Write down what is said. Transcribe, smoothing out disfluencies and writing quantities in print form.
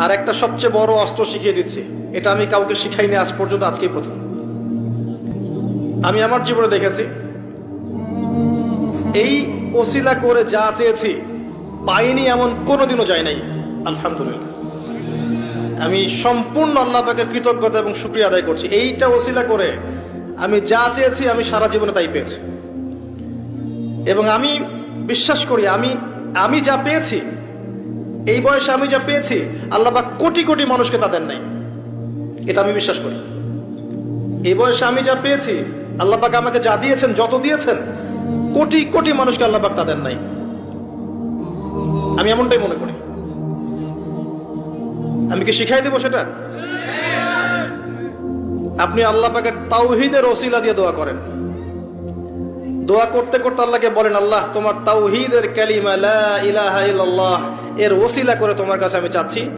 আর একটা সবচেয়ে বড় অস্ত্র শিখিয়ে দিচ্ছি, এটা আমি কাউকে শিখাইনি আজ পর্যন্ত, আজকেই প্রথম। আমি আমার জীবনে দেখেছি এই ওসিলা করে যা চেয়েছি পাইনি এমন কোনোদিনও যায় নাই। আলহামদুলিল্লাহ, আমি সম্পূর্ণ আল্লাহ পাকের কৃতজ্ঞতা এবং শুকরিয়া আদায় করছি। এইটা ওসিলা করে আমি যা চেয়েছি আমি সারা জীবনে তাই পেয়েছি। এবং আমি বিশ্বাস করি আমি যা পেয়েছি, এই বয়সে আমি যা পেয়েছি, আল্লাহ পাক কোটি কোটি মানুষকে তা দেন নাই, এটা আমি বিশ্বাস করি। এই বয়সে আমি যা পেয়েছি, আল্লাহ পাক আমাকে যা দিয়েছেন, যত দিয়েছেন, কোটি কোটি মানুষকে আল্লাহ পাক তা দেন নাই, আমি এমনটাই মনে করি। আমি কি শিখাই দেব সেটা? আপনি আল্লাহ পাকের তাওহীদের ওসিলা দিয়ে দোয়া করেন। দোয়া করতে করতে আল্লাহকে বলেন, আল্লাহ তোমার তাওহীদের কালিমা লা ইলাহা ইল্লাল্লাহ এর ওসিলা করে তোমার কাছে আমি চাচ্ছি